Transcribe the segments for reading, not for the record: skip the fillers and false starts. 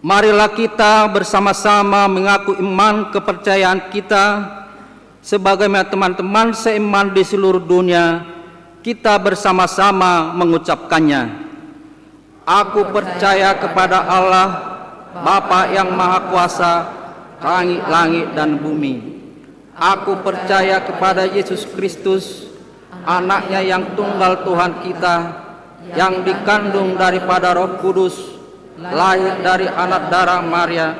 Marilah kita bersama-sama mengaku iman kepercayaan kita sebagaimana teman-teman seiman di seluruh dunia. Kita bersama-sama mengucapkannya. Aku percaya kepada Allah, Bapa yang Maha Kuasa, langit-langit dan bumi. Aku percaya kepada Yesus Kristus, anaknya yang tunggal Tuhan kita, yang dikandung daripada Roh Kudus, lahir dari anak darah Maria,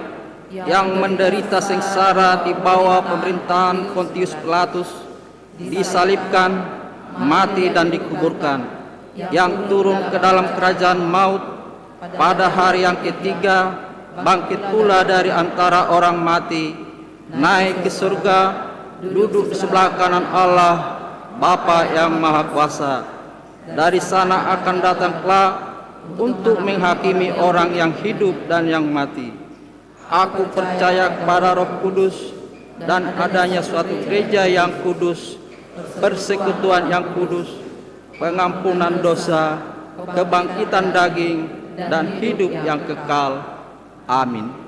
yang menderita sengsara di bawah pemerintahan Pontius Pilatus, disalibkan, mati dan dikuburkan, yang turun ke dalam kerajaan maut, pada hari yang ketiga bangkit pula dari antara orang mati, naik ke surga, duduk di sebelah kanan Allah Bapa yang Maha Kuasa. Dari sana akan datang kelak untuk menghakimi orang yang hidup dan yang mati. Aku percaya kepada Roh Kudus dan adanya suatu gereja yang kudus, persekutuan yang kudus, pengampunan dosa, kebangkitan daging, dan hidup yang kekal. Amin.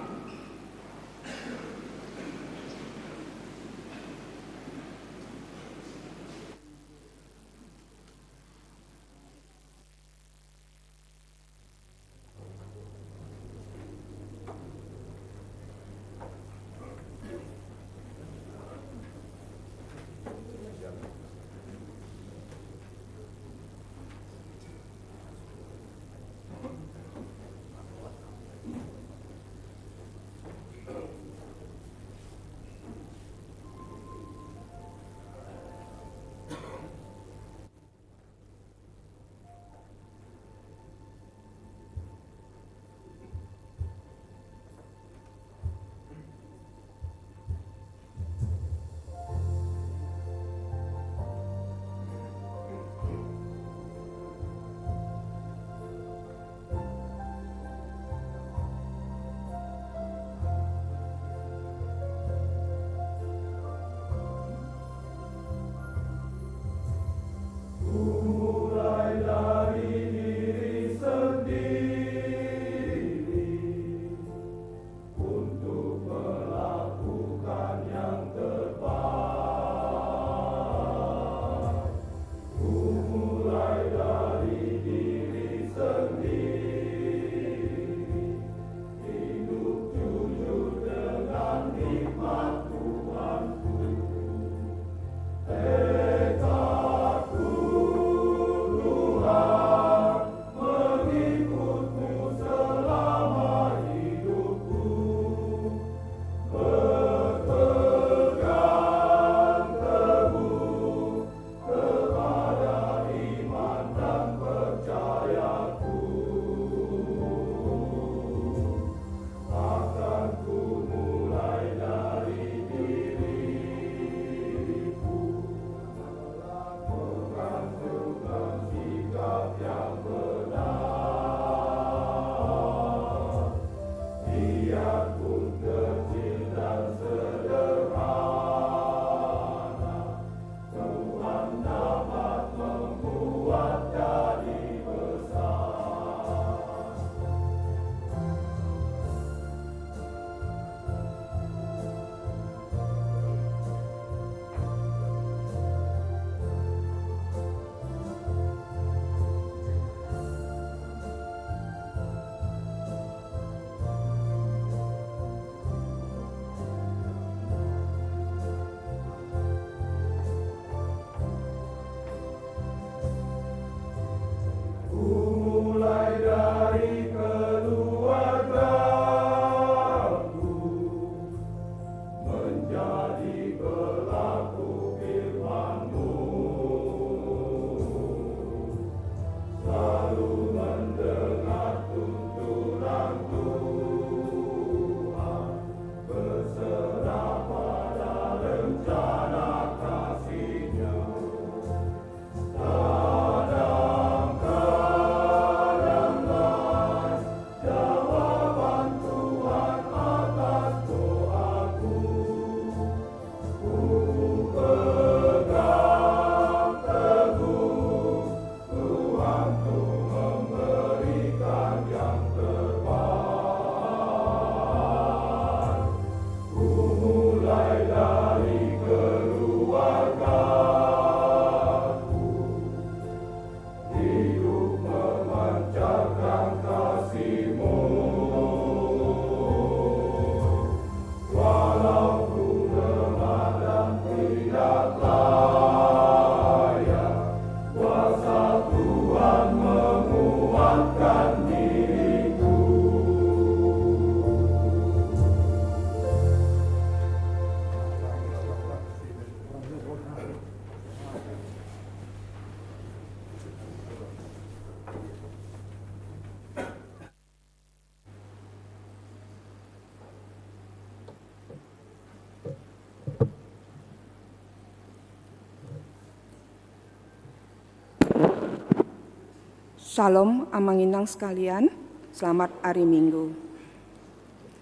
Salam amanginang sekalian, selamat hari Minggu.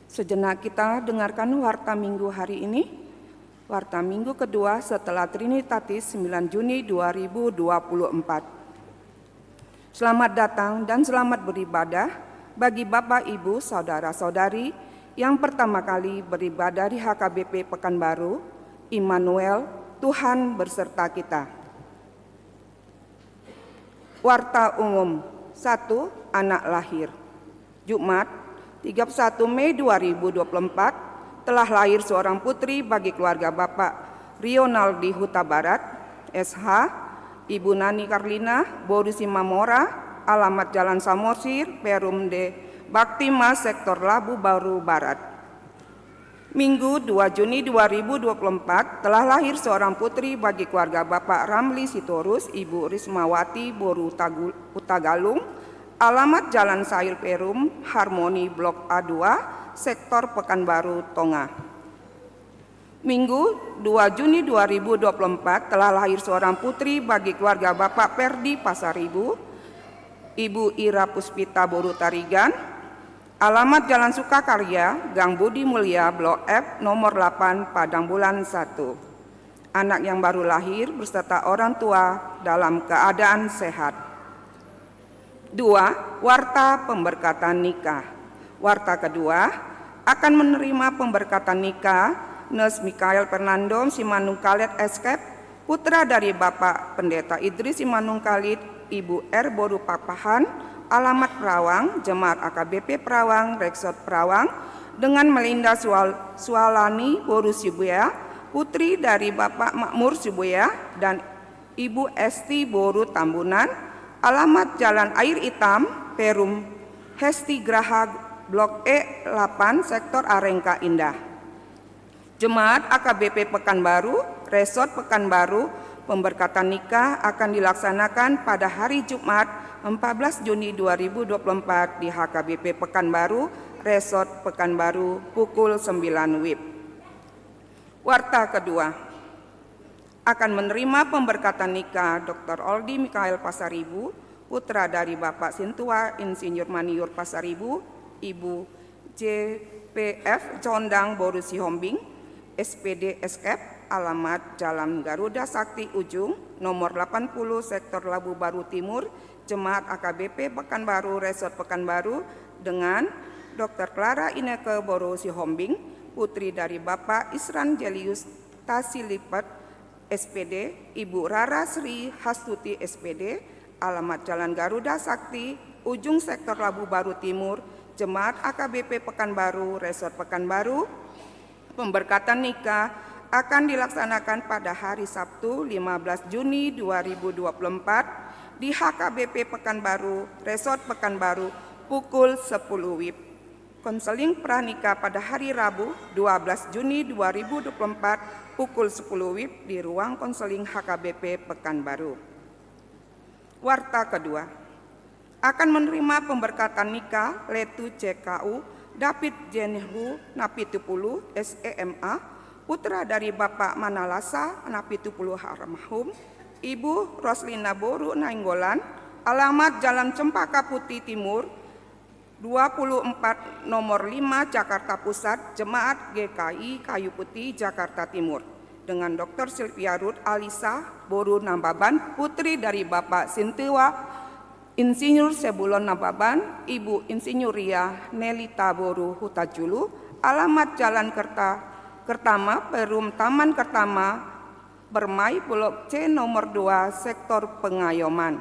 Sejenak kita dengarkan warta Minggu hari ini. Warta Minggu kedua setelah Trinitatis 9 Juni 2024. Selamat datang dan selamat beribadah bagi Bapak, Ibu, Saudara-saudari yang pertama kali beribadah di HKBP Pekanbaru. Immanuel, Tuhan berserta kita. Warta umum 1. Anak lahir. Jumat 31 Mei 2024 telah lahir seorang putri bagi keluarga Bapak Rionaldi Huta Barat, SH, Ibu Nani Karlina, Boru Simamora, alamat Jalan Samosir, Perum D, Baktimas, Sektor Labu Baru Barat. Minggu 2 Juni 2024 telah lahir seorang putri bagi keluarga Bapak Ramli Sitorus, Ibu Rismawati Boru Utagalung, alamat Jalan Sayur Perum, Harmoni Blok A2, Sektor Pekanbaru, Tonga. Minggu 2 Juni 2024 telah lahir seorang putri bagi keluarga Bapak Perdi Pasaribu, Ibu Ira Puspita Boru Tarigan, alamat Jalan Sukakarya, Gang Budi Mulia, Blok F, nomor 8, Padang Bulan 1. Anak yang baru lahir beserta orang tua dalam keadaan sehat. 2. Warta pemberkatan nikah. Warta kedua, akan menerima pemberkatan nikah Nes Mikael Fernando Simanung Khalid Eskep, putra dari Bapak Pendeta Idris Simanung Khalid, Ibu R. Boru Papahan, alamat Perawang, Jemaat AKBP Perawang, Reksot Perawang, dengan Melinda Sualani Boru Sibuya, putri dari Bapak Makmur Sibuya dan Ibu Esti Boru Tambunan, alamat Jalan Air Hitam, Perum Hesti Graha, Blok E8, Sektor Arengka Indah. Jemaat AKBP Pekanbaru, Resort Pekanbaru, pemberkatan nikah akan dilaksanakan pada hari Jumat 14 Juni 2024 di HKBP Pekanbaru, Resort Pekanbaru, pukul 9 WIB. Warta kedua, akan menerima pemberkatan nikah Dr. Oldi Mikael Pasaribu, putra dari Bapak Sintua Insinyur Maniur Pasaribu, Ibu JPF Condang Boru Sihombing, SPD Eskep, alamat Jalan Garuda Sakti Ujung, nomor 80, Sektor Labu Baru Timur, Jemaat AKBP Pekanbaru, Resort Pekanbaru, dengan Dr. Clara Ineke Boru Sihombing, putri dari Bapak Isran Jelius Tasilipat, SPD, Ibu Rara Sri Hastuti, SPD, alamat Jalan Garuda Sakti, Ujung Sektor Labu Baru Timur, Jemaat AKBP Pekanbaru, Resort Pekanbaru. Pemberkatan nikah akan dilaksanakan pada hari Sabtu 15 Juni 2024 di HKBP Pekanbaru, Resort Pekanbaru, pukul 10 WIB. Konseling pranikah pada hari Rabu 12 Juni 2024 pukul 10 WIB di ruang konseling HKBP Pekanbaru. Warta kedua, akan menerima pemberkatan nikah Letu CKU David Jenehu Napitupulu SEMA, putra dari Bapak Manalasa Napitupulu Almarhum, Ibu Roslina Boru Nainggolan, alamat Jalan Cempaka Putih Timur, 24 nomor 5 Jakarta Pusat, Jemaat GKI Kayu Putih Jakarta Timur, dengan Dr. Sylvia Ruth Alisa Boru Nambaban, putri dari Bapak Sintewa Insinyur Sebulon Nambaban, Ibu Insinyuria Nelita Boru Hutajulu, alamat Jalan Kertama, Perum Taman Kertama, Permai, Blok C nomor 2, Sektor Pengayoman.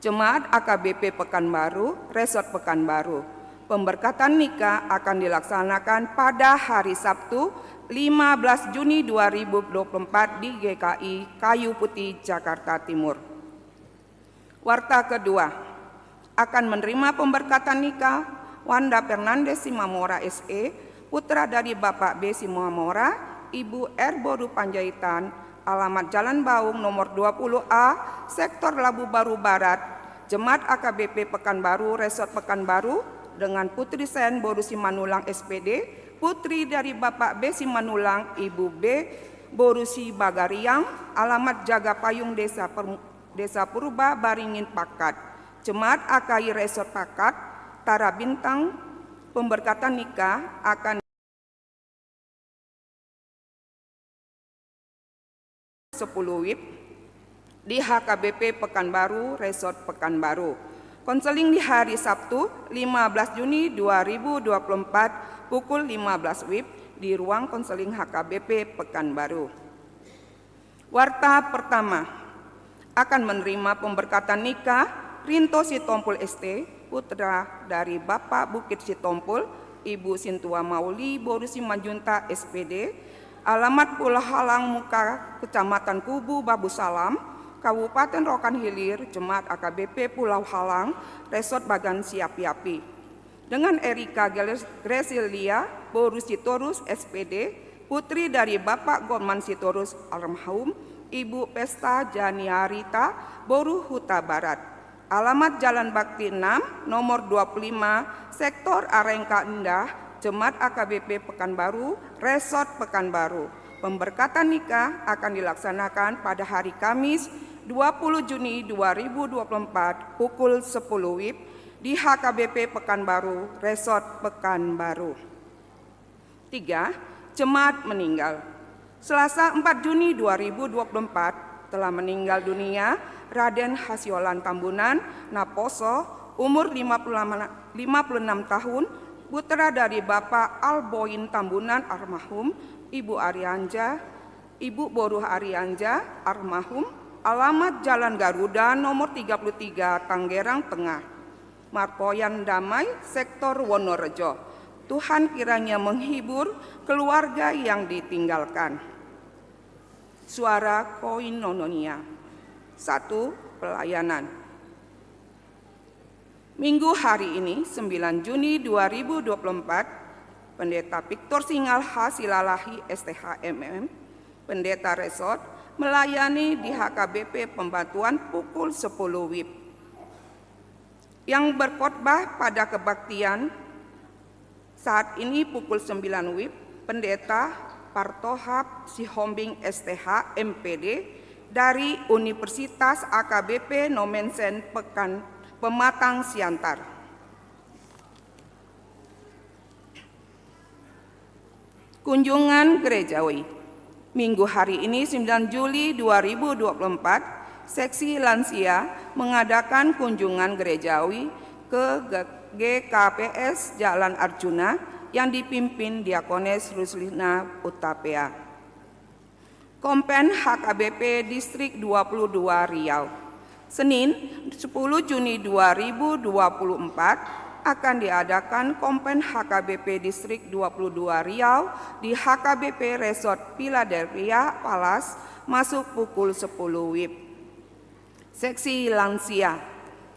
Jemaat AKBP Pekanbaru, Resort Pekanbaru. Pemberkatan nikah akan dilaksanakan pada hari Sabtu 15 Juni 2024 di GKI Kayu Putih, Jakarta Timur. Warta kedua, akan menerima pemberkatan nikah Wanda Fernandes Simamora SE, putra dari Bapak B. Simamora, Ibu R. Boru Panjaitan, alamat Jalan Baung nomor 20A, Sektor Labu Baru Barat, Jemaat AKBP Pekanbaru, Resort Pekanbaru, dengan Putri Sen Boru Simanulang SPD, putri dari Bapak B. Simanulang, Ibu B. Boru Bagariang, alamat Jaga Payung Desa Purba Baringin Pakat, Jemaat AKI Resort Pakat, Tara Bintang, pemberkatan nikah akan 10 WIB di HKBP Pekanbaru, Resort Pekanbaru. Konseling di hari Sabtu 15 Juni 2024 pukul 15 WIB di ruang konseling HKBP Pekanbaru. Warta pertama akan menerima pemberkatan nikah Rinto Sitompul ST, putra dari Bapak Bukit Sitompul, Ibu Sintua Mauli Boru Simanjunta SPD, alamat Pulau Halang Muka, Kecamatan Kubu, Babu Salam, Kabupaten Rokan Hilir, Jemaat AKBP Pulau Halang, Resort Bagan Siapi-api. Dengan Erika Gresilia Boru Sitorus SPD, putri dari Bapak Gorman Sitorus almarhum, Ibu Pesta Janiarita Boru Huta Barat. Alamat Jalan Bakti 6, nomor 25, Sektor Arengka Indah, Jemaat AKBP Pekanbaru, Resort Pekanbaru. Pemberkatan nikah akan dilaksanakan pada hari Kamis 20 Juni 2024 pukul 10 WIB di HKBP Pekanbaru, Resort Pekanbaru. 3. Jemaat meninggal. Selasa 4 Juni 2024 telah meninggal dunia Raden Hasiolan Tambunan Naposo, umur 56 tahun, putra dari Bapak Alboin Tambunan almarhum, Ibu Arianja, Ibu Boruh Arianja almarhum, alamat Jalan Garuda nomor 33 Tanggerang Tengah, Marpoyan Damai, Sektor Wonorejo. Tuhan kiranya menghibur keluarga yang ditinggalkan. Suara Koinonia. 1. Pelayanan. Minggu hari ini 9 Juni 2024, Pendeta Victor Singal Hasilalahi STHMM, Pendeta Resort, melayani di HKBP Pembantuan pukul 10 WIB. Yang berkhotbah pada kebaktian saat ini pukul 9 WIB, Pendeta Partohap Sihombing STH MPD dari Universitas AKBP Nomensen Pematang Siantar. Kunjungan gerejawi. Minggu hari ini 9 Juli 2024, Seksi Lansia mengadakan kunjungan gerejawi ke GKPS Jalan Arjuna yang dipimpin Diakones Ruslina Utapea. Kompen HKBP Distrik 22 Riau. Senin 10 Juni 2024 akan diadakan Kompen HKBP Distrik 22 Riau di HKBP Resort Philadelphia Palace masuk pukul 10 WIB. Seksi Lansia.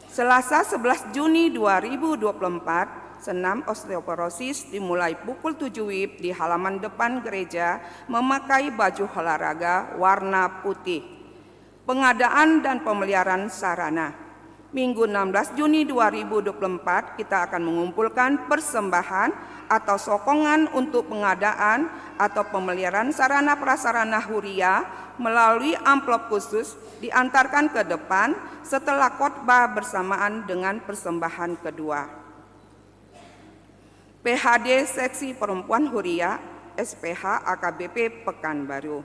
Selasa 11 Juni 2024 senam osteoporosis dimulai pukul 7 WIB di halaman depan gereja memakai baju olahraga warna putih. Pengadaan dan pemeliharaan sarana. Minggu 16 Juni 2024 kita akan mengumpulkan persembahan atau sokongan untuk pengadaan atau pemeliharaan sarana prasarana huria melalui amplop khusus diantarkan ke depan setelah khotbah bersamaan dengan persembahan kedua. PHD Seksi Perempuan Huria SPH AKBP Pekanbaru.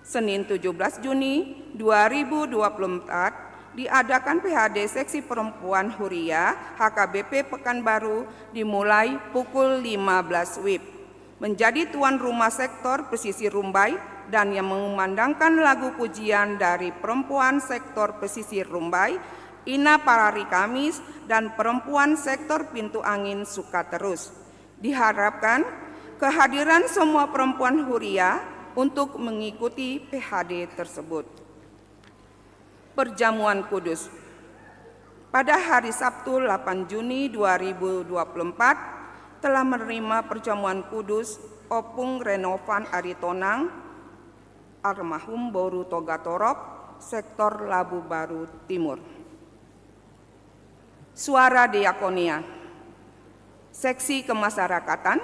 Senin 17 Juni 2024 diadakan PHD Seksi Perempuan Huria HKBP Pekanbaru dimulai pukul 15 WIB. Menjadi tuan rumah sektor pesisir Rumbai dan yang mengumandangkan lagu pujian dari perempuan sektor pesisir Rumbai, Ina Parari Kamis dan perempuan sektor Pintu Angin Sukaterus. Diharapkan kehadiran semua perempuan huria untuk mengikuti PHD tersebut. Perjamuan Kudus. Pada hari Sabtu 8 Juni 2024 telah menerima perjamuan kudus Opung Renovan Aritonang almarhum Boru Togatorok, Sektor Labu Baru Timur. Suara Diakonia. Seksi Kemasyarakatan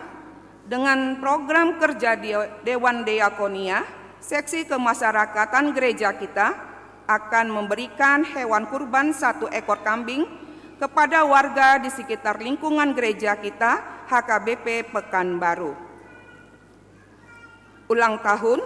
dengan program kerja Dewan Diakonia, Seksi Kemasyarakatan gereja kita akan memberikan hewan kurban 1 ekor kambing kepada warga di sekitar lingkungan gereja kita, HKBP Pekanbaru. Ulang tahun,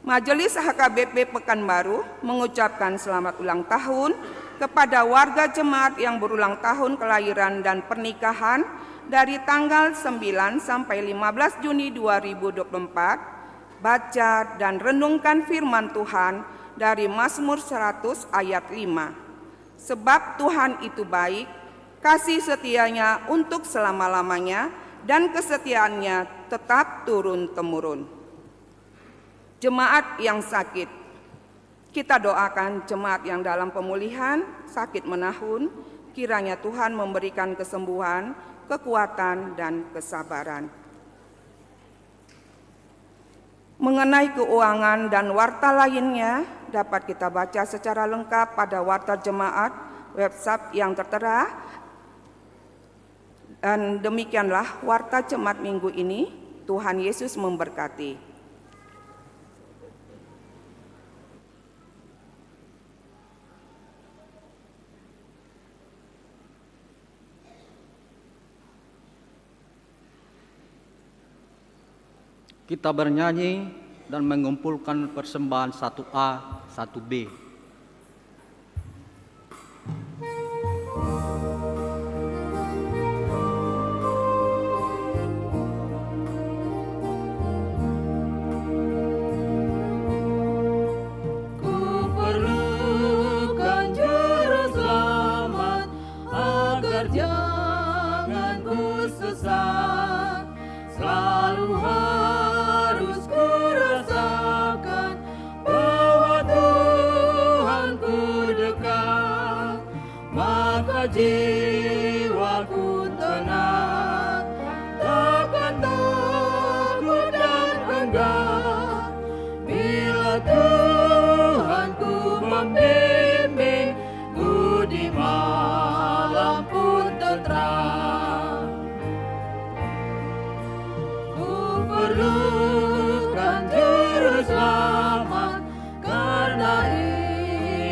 Majelis HKBP Pekanbaru mengucapkan selamat ulang tahun kepada warga jemaat yang berulang tahun kelahiran dan pernikahan dari tanggal 9 sampai 15 Juni 2024. Baca dan renungkan firman Tuhan dari Mazmur 100 ayat 5. Sebab Tuhan itu baik, kasih setianya untuk selama-lamanya, dan kesetiaannya tetap turun-temurun. Jemaat yang sakit, kita doakan jemaat yang dalam pemulihan, sakit menahun, kiranya Tuhan memberikan kesembuhan, kekuatan, dan kesabaran. Mengenai keuangan dan warta lainnya, dapat kita baca secara lengkap pada warta jemaat website yang tertera. Dan demikianlah warta jemaat minggu ini. Tuhan Yesus memberkati. Kita bernyanyi dan mengumpulkan persembahan 1A, 1B. Jiwaku tenang, takkan takut dan enggan, bila Tuhanku membimbing, ku di malam pun tenteram. Ku perlukan juru selamat, karena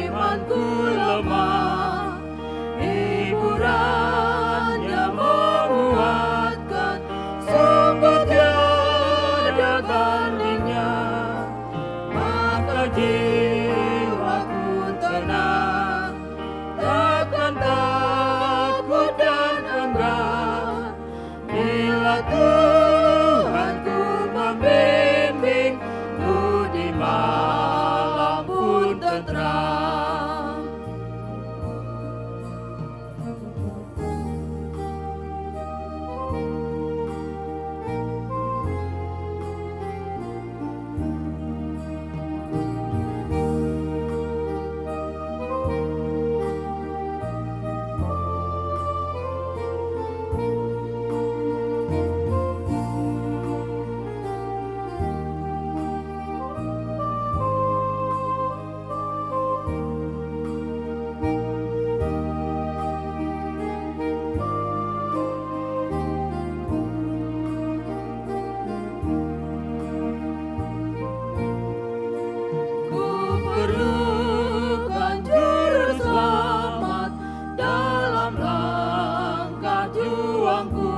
imanku lemah. Hiburannya menguatkan, sungguh tiada bandingnya. Maka jiwaku tenang, takkan takut dan enggan, bila Tuhanku membimbing, ku di malam pun tenteram. Perlukan juru selamat dalam langkah juangku,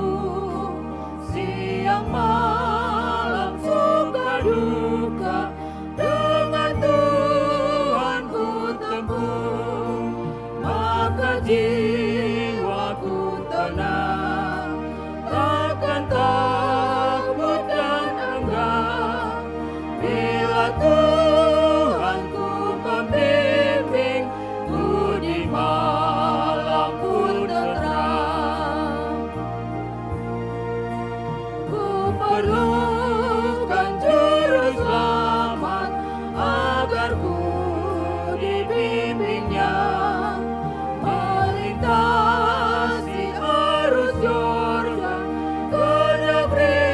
siang malam suka duka, dengan Tuhan ku tempuh. Maka jiwaku tenang, takkan takut dan enggan, bila Tuhanku membimbing, ku di malam pun tenteram. Ku perlukan juru selamat, agar ku dibimbingnya, melintasi arus Yordan ke negeri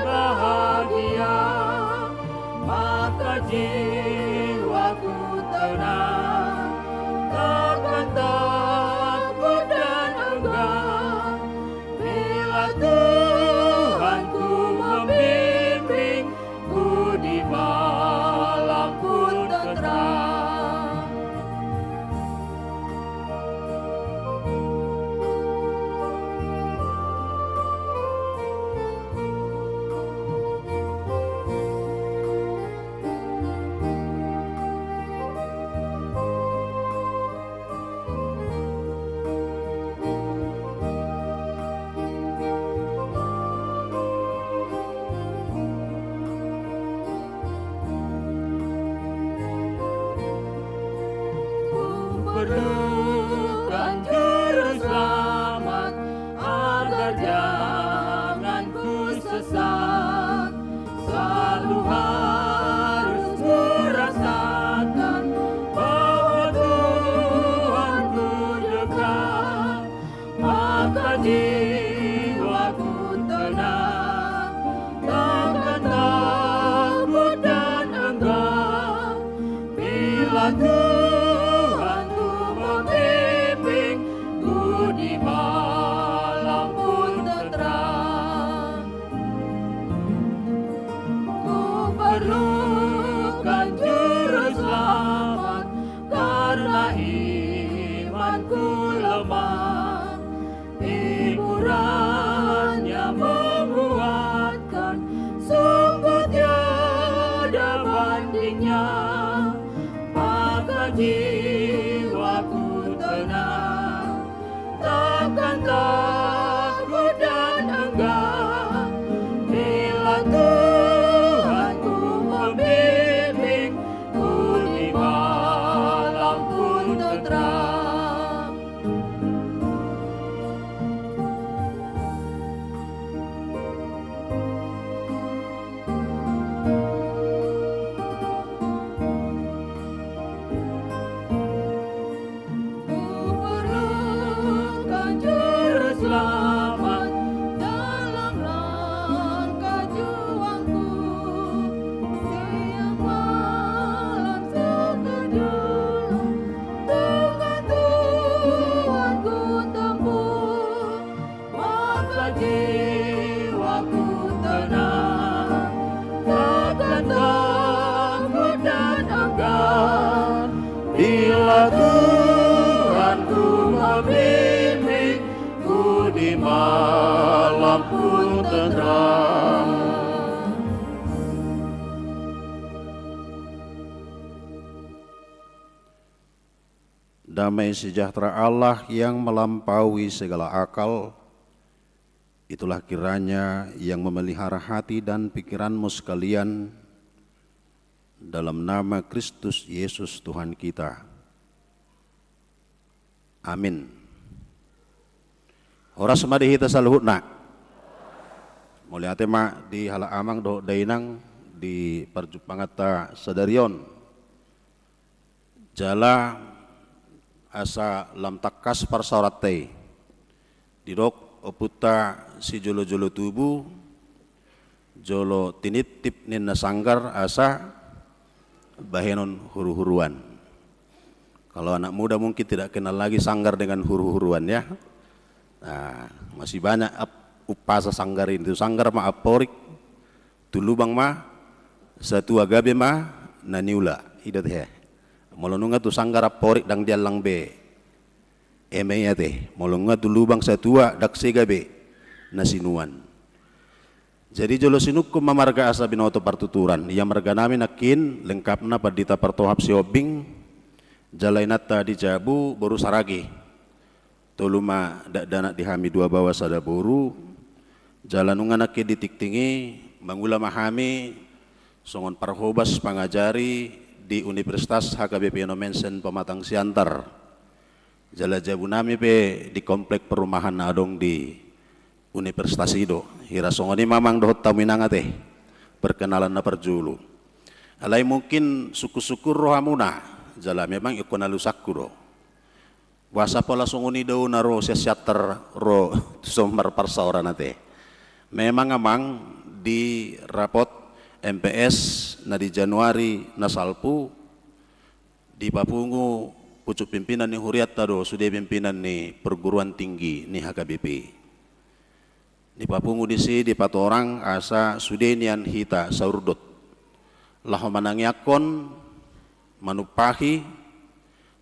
bahagia. Maka jiwaku tenang, takkan takut dan enggan, bila Tuhanku membimbing, ku di malam pun tenteram. tenang. Damai sejahtera Allah yang melampaui segala akal, itulah kiranya yang memelihara hati dan pikiranmu sekalian dalam nama Kristus Yesus Tuhan kita. Amin. Horas madihi tasaluhutna. Mulia tema di hala amang do dainang di perjupangata sadarion. Jala asa lam takkas parsauratte didok oputa si jolo-jolo tubuh jolo tinitip ninna sanggar asa bahenon huru-huruan. Kalau anak muda mungkin tidak kenal lagi sanggar dengan huru-huruan ya. Nah, masih banyak upasa sanggar itu. Sanggar ma aporik tulubang ma satu agabe ma naniula idat he. Molonunga tu sanggar aporik dang dialang be emeya teh molonga tu lubang satua dak segabe nasinuan. Jadi jolo sinukum mamarga asa binoto partuturan ia marga nami nakin lengkapna padita partohap siobing jalainata di jabu boru saragi toluma dak danak dihami dua bawah sada boru jalanunga nakin ditiktingi mangula mahami songon parhobas pangajari di Universitas HKBP Nomensen Pematang Siantar. Jala jabu nami pe di komplek perumahan adong di Universitas itu. Hira songoni mamang dohot taminanga teh. Perkenalan na perjulu. Alai mungkin suku-suku rohamuna. Jala memang ikon alusaku do. Wasa pola songoni do naro sesiater ro somar parsaora nate. Memang amang di rapot MPS na di Januari na salpu di papungu pucuk pimpinan ni Huriat tado sudah pimpinan ni perguruan tinggi ni HKBP di papungu di si di patorang asa sudah nian hita saurdot laho manangyakon manupahi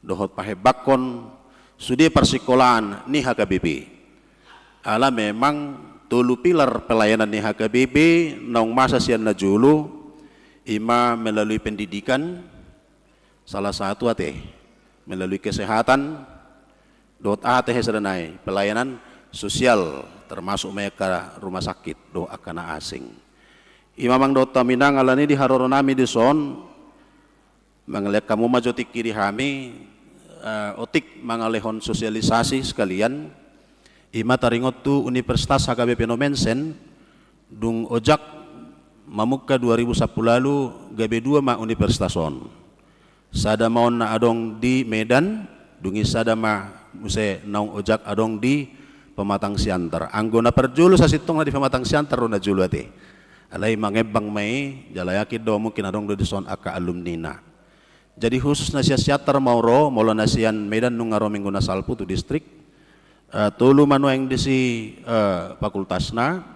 dohot pahebakon sudah persikolahan ni HKBP ala memang tulu pilar pelayanan di HKBP naung masa sian najulu ima melalui pendidikan salah satu ate melalui kesehatan dot ate serenai pelayanan sosial termasuk mereka rumah sakit do akana asing imamang dot taminang alani di haroronami di son mengelek kamu majotik kiri hami otik mangalehon sosialisasi sekalian ima taringot tu Universitas HKBP Nomensen dung ojak mamuka 2010 lalu gabe dua ma universitas on sada maon na adong di Medan dungi sada ma muse naung ojak adong di Pematang Siantar anggona perjulu sa sitong na di Pematang Siantar ro na julu ate alai mangebang mai jalayakid do mungkin adong do dison aka alumnina jadi khusus na siatar mauro molo na sian Medan nung ngaro minggu na salpu tu distrik tulu manu yang disi fakultasna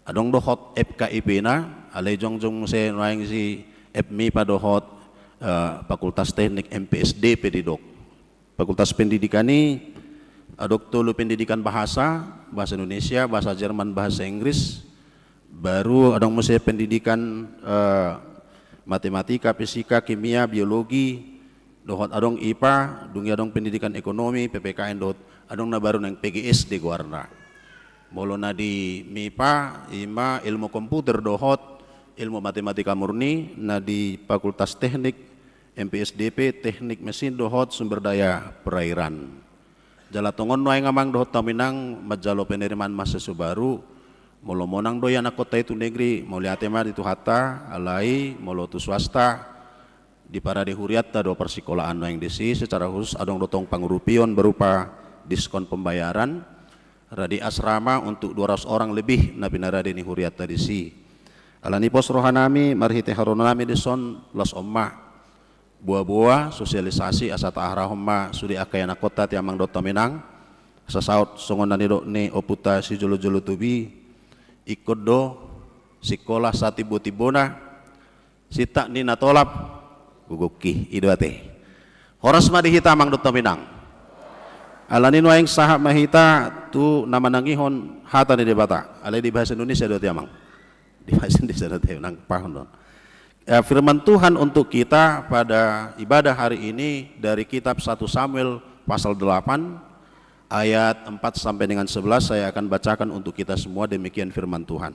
adong dohot FKIP na alay jongjong se noang si FMI pa dohot Fakultas Teknik MPSD pedidok Fakultas Pendidikan ni adok tulu pendidikan bahasa Indonesia, bahasa Jerman, bahasa Inggris baru adong muse pendidikan matematika, fisika, kimia, biologi dohot adong IPA, dungi adong pendidikan ekonomi, PPKN dohot adong na baru nang PGS di Guarna. Molo na di MIPA, ima ilmu komputer dohot, ilmu matematika murni, na di Fakultas Teknik, MPSDP, Teknik Mesin dohot sumber daya perairan. Jala tongon noay ngamang dohot taminang majalo penerimaan mahasiswa baru, molo monang doyan na kota itu negeri, mau lihat tema itu hata, alai, molo tu swasta, di para di Huriatta do persikolahan noang desi, secara khusus adong dotong pangurupion berupa diskon pembayaran radi asrama untuk 200 orang lebih na pinaradi ni Huriatta disi alani pos rohanami marhite haronami dison los omma buah-buah sosialisasi asa ta'ahra homma sudi akayana kota tiamang dota minang sa saut songon nani do ni oputa si jolo-jolo tubi ikut do sikolah sa tibo-tibona sita ni natolap guguki idoate horas madihita mang dota minang alani noeng sahab mahita tu nama nangihon hata ni debata. Alai di bahasa Indonesia do tiamang. Di bahasa Indonesia do tiamang pahon. Firman Tuhan untuk kita pada ibadah hari ini dari kitab 1 Samuel pasal 8 ayat 4 sampai dengan 11 saya akan bacakan untuk kita semua, demikian firman Tuhan.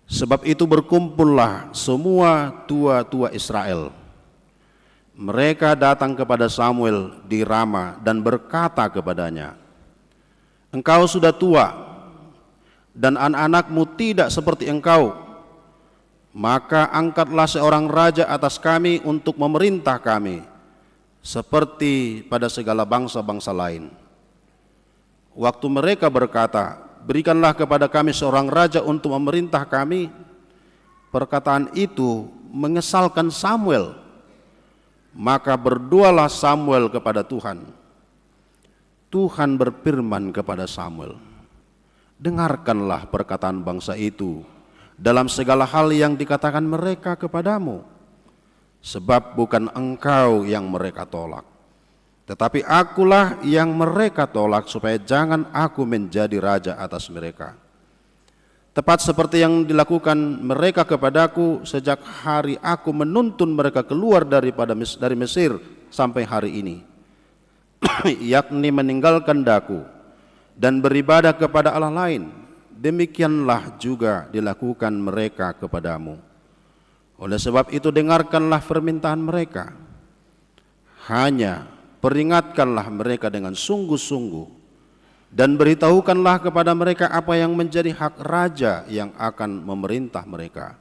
Sebab itu berkumpullah semua tua-tua Israel. Mereka datang kepada Samuel di Rama dan berkata kepadanya, engkau sudah tua dan anak-anakmu tidak seperti engkau, maka angkatlah seorang raja atas kami untuk memerintah kami seperti pada segala bangsa-bangsa lain. Waktu mereka berkata, berikanlah kepada kami seorang raja untuk memerintah kami, perkataan itu mengesalkan Samuel. Maka berdoalah Samuel kepada Tuhan. Tuhan berfirman kepada Samuel, dengarkanlah perkataan bangsa itu dalam segala hal yang dikatakan mereka kepadamu, sebab bukan engkau yang mereka tolak, tetapi akulah yang mereka tolak, supaya jangan aku menjadi raja atas mereka. Tepat seperti yang dilakukan mereka kepadaku sejak hari aku menuntun mereka keluar dari Mesir sampai hari ini, yakni meninggalkan daku dan beribadah kepada Allah lain. Demikianlah juga dilakukan mereka kepadamu. Oleh sebab itu dengarkanlah permintaan mereka, hanya peringatkanlah mereka dengan sungguh-sungguh, dan beritahukanlah kepada mereka apa yang menjadi hak raja yang akan memerintah mereka.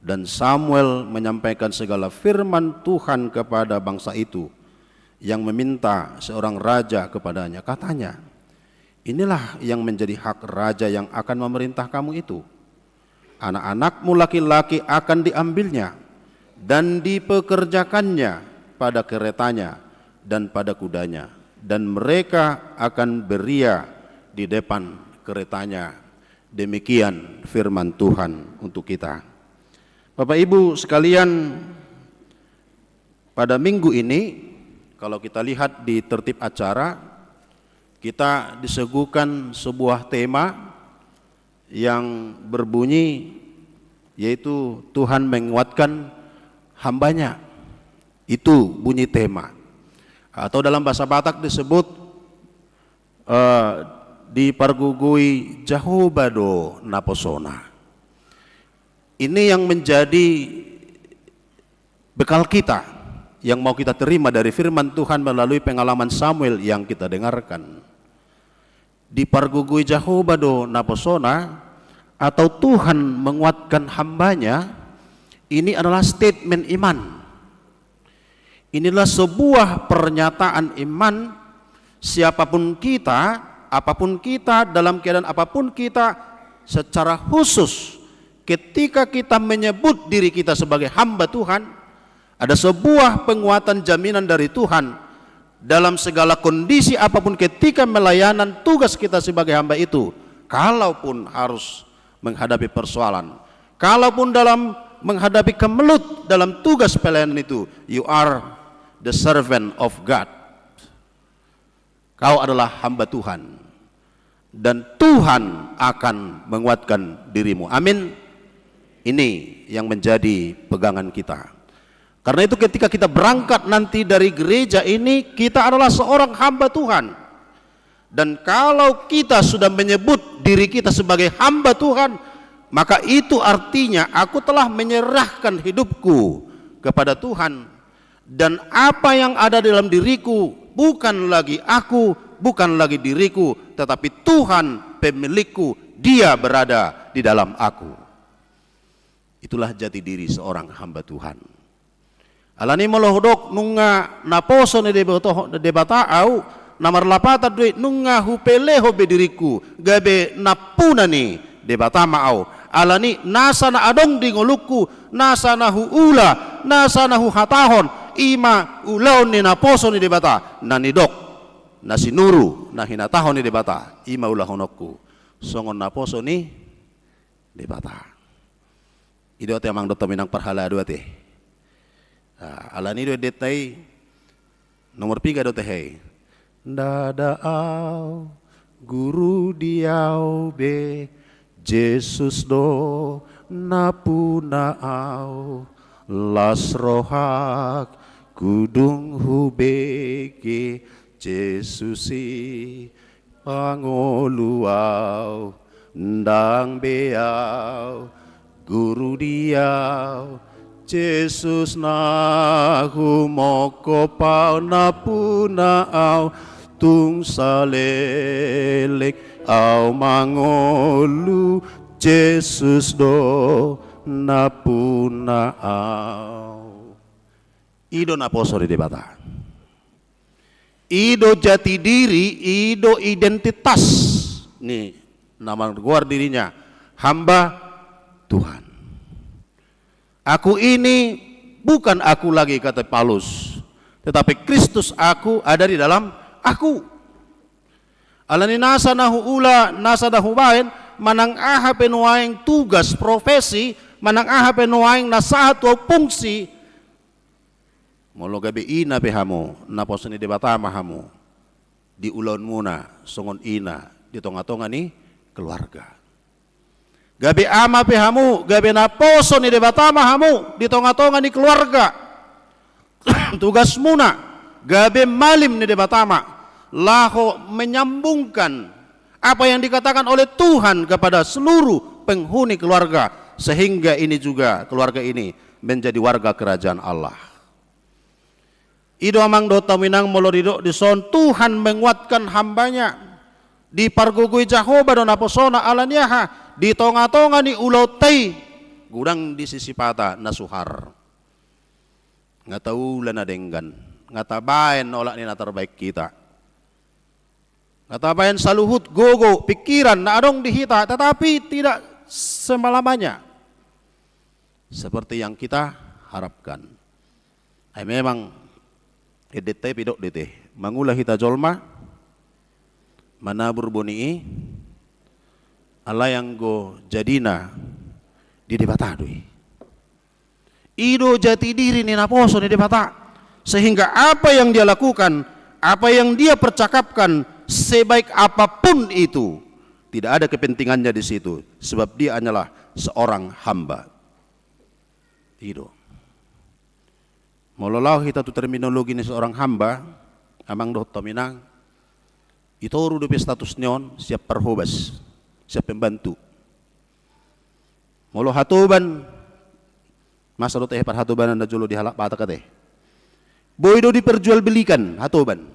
Dan Samuel menyampaikan segala firman Tuhan kepada bangsa itu yang meminta seorang raja kepadanya. Katanya, inilah yang menjadi hak raja yang akan memerintah kamu itu. Anak-anakmu laki-laki akan diambilnya dan dipekerjakannya pada keretanya dan pada kudanya, dan mereka akan beria di depan keretanya. Demikian firman Tuhan untuk kita. Bapak Ibu sekalian, pada minggu ini kalau kita lihat di tertib acara, kita disuguhkan sebuah tema yang berbunyi, yaitu Tuhan menguatkan hambanya. Itu bunyi tema. Atau dalam bahasa Batak disebut dipargugui jahobado naposona. Ini yang menjadi bekal kita yang mau kita terima dari firman Tuhan melalui pengalaman Samuel yang kita dengarkan. Dipargugui jahobado naposona, atau Tuhan menguatkan hambanya, ini adalah statement iman. Inilah sebuah pernyataan iman. Siapapun kita, apapun kita, dalam keadaan apapun kita, secara khusus ketika kita menyebut diri kita sebagai hamba Tuhan, ada sebuah penguatan jaminan dari Tuhan dalam segala kondisi apapun ketika melayanan tugas kita sebagai hamba itu. Kalaupun harus menghadapi persoalan, kalaupun dalam menghadapi kemelut dalam tugas pelayanan itu, you are the servant of God. Kau adalah hamba Tuhan, dan Tuhan akan menguatkan dirimu. Amin. Ini yang menjadi pegangan kita. Karena itu ketika kita berangkat nanti dari gereja ini, kita adalah seorang hamba Tuhan. Dan kalau kita sudah menyebut diri kita sebagai hamba Tuhan, maka itu artinya aku telah menyerahkan hidupku kepada Tuhan. Dan apa yang ada dalam diriku bukan lagi aku, bukan lagi diriku, tetapi Tuhan pemilikku, Dia berada di dalam aku. Itulah jati diri seorang hamba Tuhan. Alani molohodok nunga naposo ne debata au namar lapata duit nunga hupeleho bediriku gabe napuna ni debata maau. Alani nasa na adong di ngoluku, nasa na huula, nasa na huhatahon, ima ulaw ni naposo ni debata nanidok nasinuru na hinatahon ni debata ima ulahonokku songon naposo ni debata. Ido te amang doto minang parhala dua te. Alani do detai nomor 3 do te hei. Dada au guru diau be Jesus do napuna au las rohak kudung hubeke Jesusi pangoluau ndang beau guru diau Jesus na humoko pau napuna au tung salelek au mangolu Jesus do napuna au. Ido naposo di debata. Ido jati diri, ido identitas. Nih nama luar dirinya hamba Tuhan. Aku ini bukan aku lagi kata Paulus, tetapi Kristus aku ada di dalam aku. Alani nasa nahu ula nasa nahu bain manang aha penuaing tugas profesi manang aha penuaing nasahat o fungsi molo gabi ina behamu napos ni debata mahamu di ulon muna songon ina di tonga-tonga ni keluarga. Gabi ama pehamu, gabi naposo ni debata mahamu di tonga-tonga ni keluarga. Tugas muna, gabi malim ni debatama, laho menyambungkan apa yang dikatakan oleh Tuhan kepada seluruh penghuni keluarga, sehingga ini juga keluarga ini menjadi warga kerajaan Allah. Ido amang do taminang molorido di son Tuhan menguatkan hambanya di pargugui Jahoba do naposona alaniaha di tonga-tonga ni ulotay gudang di sisi pata nasuhar ngataulan na denggan ngatabayan olak ni natarbaik kita ngatabayan saluhut gogo pikiran na adong dihita tetapi tidak semalamanya seperti yang kita harapkan. Ay memang edete pidok dete mangulah hita jolma manabur bonii ala yang go jadina di debata doi. Ido jati diri ni naposo ni debata sehingga apa yang dia lakukan, apa yang dia percakapkan sebaik apapun itu tidak ada kepentingannya di situ sebab dia hanyalah seorang hamba. Ido. Mololau kita tu terminologi ni seorang hamba amang doh tominang itoru do status nyon siap perhobas siap pembantu. Molo hatuban masa do teh par hatuban na julo di halak pata kate. Boydo diperjualbelikan hatuban.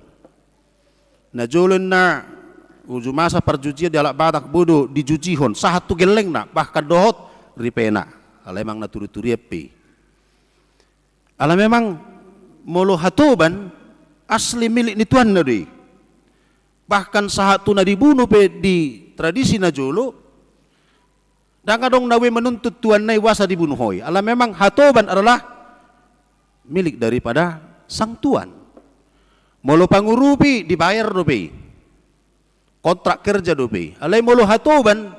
Na julon na uju masa perjujian di halak batak bodo dijujihon sahatu geleng na bahkan dohot ripena. Ala memang naturi-turi epi. Ala memang molo hatuban asli milik ni tuan na deui. Bahkan sahatu na dibunuh pe di tradisi na jolo dan kadang nawe menuntut tuan nai wasa dibunuh hoi. Ala memang hatoban adalah milik daripada sang tuan. Molo pangurupi dibayar dope. Kontrak kerja dope. Alai molo hatoban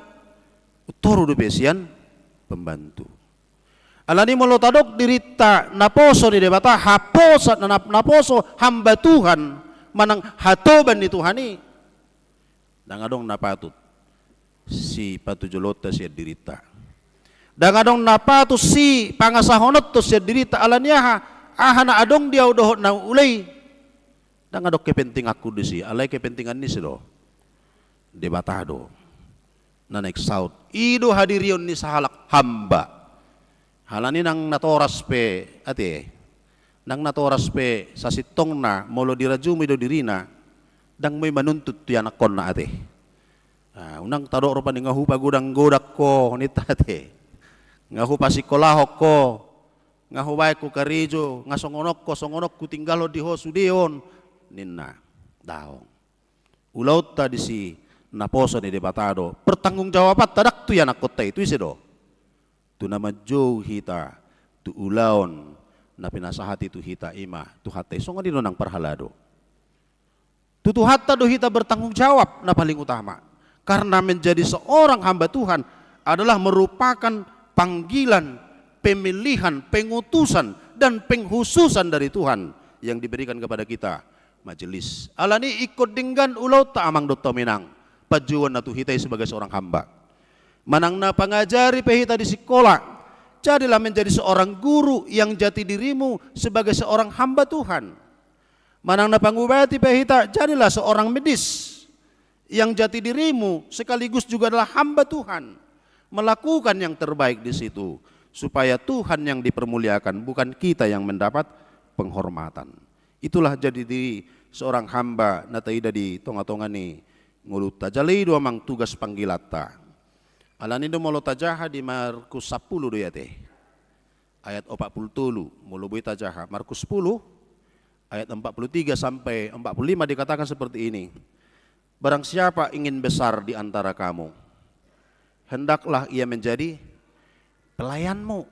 utoro dope sian pembantu. Alani molo tadok dirita naposo di debata haposat naposo hamba Tuhan manang hatoban ni Tuhani dan adong napatut si patujolota siya dirita dan adong napatut si pangasahonot to siya dirita alaniaha ahana adong dia udohot na ulay dan adong kepenting aku di si alay kepentingan ni sido debatado na next out ido hadirion ni sahalak hamba halani nang natoras pe ate nang natoras pe sa sitong na molo dirajumi do dirina dang may manuntut yan akon na ate. Unang tadok ropa ni ngahupa gudang godak ko ni tate. Ngahupa sikolahok ko. Ngahubay ko karijo, songonok ko tinggalo di ho sudion ninna daong. Ulaut ta di si naposo ni debatado. Pertanggung jawabat tadak tu yan akot ta itu isi do. Tu nama jo hita tu ulaon na pinasahati tu hita ima tu hate so nga dino nang parhalado tu hata do hita bertanggung jawab na paling utama karena menjadi seorang hamba Tuhan adalah merupakan panggilan, pemilihan, pengutusan dan penghususan dari Tuhan yang diberikan kepada kita majelis. Alani ikut dengan ulau ta amang dotto minang. Pajuan na tu hitai sebagai seorang hamba. Manang na pangajari pehita di sekolah. Jadilah menjadi seorang guru yang jati dirimu sebagai seorang hamba Tuhan. Manang na pangubati pehita, jadilah seorang medis yang jati dirimu sekaligus juga adalah hamba Tuhan. Melakukan yang terbaik di situ supaya Tuhan yang dipermuliakan, bukan kita yang mendapat penghormatan. Itulah jadi diri seorang hamba na taida di tonga-tonga ni nguluta jalai do amang tugas panggilata. Alani do molo tajaha di Markus 10 do yate. Ayat 47 molo boy tajaha. Markus 10 ayat 43 sampai 45 dikatakan seperti ini. Barang siapa ingin besar di antara kamu, hendaklah ia menjadi pelayanmu.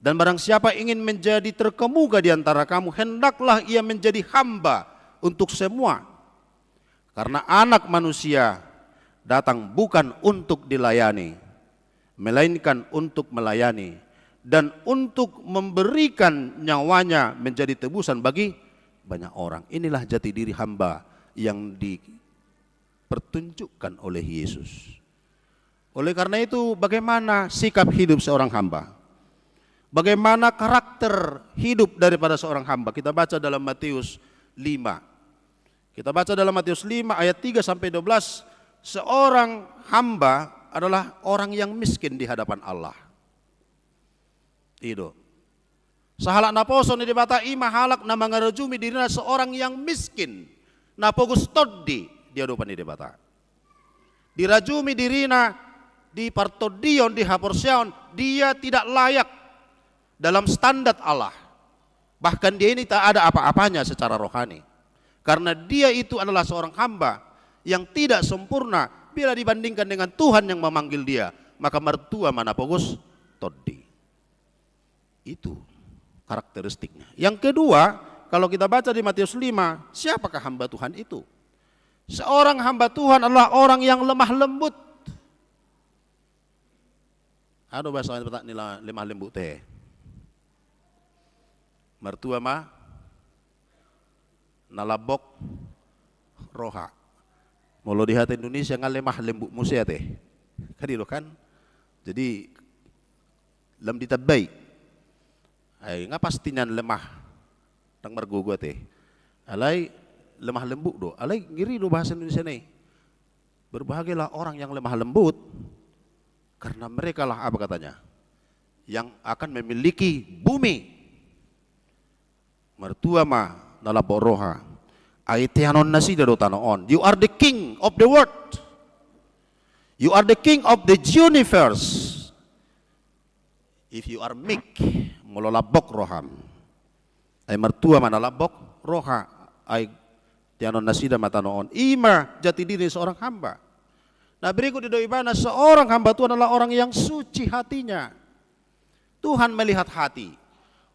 Dan barang siapa ingin menjadi terkemuka di antara kamu, hendaklah ia menjadi hamba untuk semua. Karena anak manusia datang bukan untuk dilayani, melainkan untuk melayani dan untuk memberikan nyawanya menjadi tebusan bagi banyak orang. Inilah jati diri hamba yang dipertunjukkan oleh Yesus. Oleh karena itu, bagaimana sikap hidup seorang hamba? Bagaimana karakter hidup daripada seorang hamba? Kita baca dalam Matius 5. Kita baca dalam Matius 5 ayat 3 sampai 12. Seorang hamba adalah orang yang miskin di hadapan Allah. Itu. Sahalak naposo ni dibata ima halak na mangarajumi dirina seorang yang miskin. Napogus toddi dia dopan ni dibata. Dirajumi dirina di partodion di haporseon, dia tidak layak dalam standar Allah. Bahkan dia ini tak ada apa-apanya secara rohani. Karena dia itu adalah seorang hamba yang tidak sempurna bila dibandingkan dengan Tuhan yang memanggil dia. Maka mertua mana pogus toddi. Itu karakteristiknya. Yang kedua, kalau kita baca di Matius 5, siapakah hamba Tuhan itu? Seorang hamba Tuhan adalah orang yang lemah lembut. Ano bahasa petak nila lemah lembut teh? Mertua mah nalabok roha. Molo di hati Indonesia ngalemah lembut musia teh. Kadiro kan? Jadi lam ditabay. Ay nga pastinya lemah tang margugo teh. Alay lemah lembut do. Alay ngiri do bahasa Indonesia nih. Berbahagialah orang yang lemah lembut karena mereka lah apa katanya? Yang akan memiliki bumi. Mertua ma nalabok roha. Aitianon nasi do tanoon. You are the king of the world. You are the king of the universe. If you are meek, mololabok roham. Ay mertua manalabok roha. Ay tianon nasi da matanoon. Ima jati diri seorang hamba. Nah berikut di doibana seorang hamba Tuhan adalah orang yang suci hatinya. Tuhan melihat hati.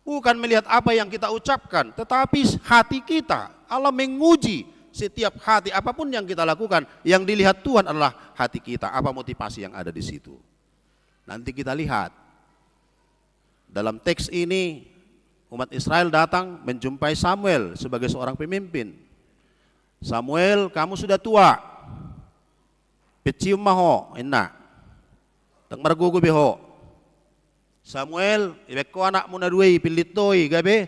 Bukan melihat apa yang kita ucapkan, tetapi hati kita. Allah menguji setiap hati, apapun yang kita lakukan, yang dilihat Tuhan adalah hati kita. Apa motivasi yang ada di situ? Nanti kita lihat. Dalam teks ini, umat Israel datang menjumpai Samuel sebagai seorang pemimpin. Samuel, kamu sudah tua. Pecium maho, enak. Tang margugo beho. Samuel, ibek ko anak mo na duway, pilitoy, gabi,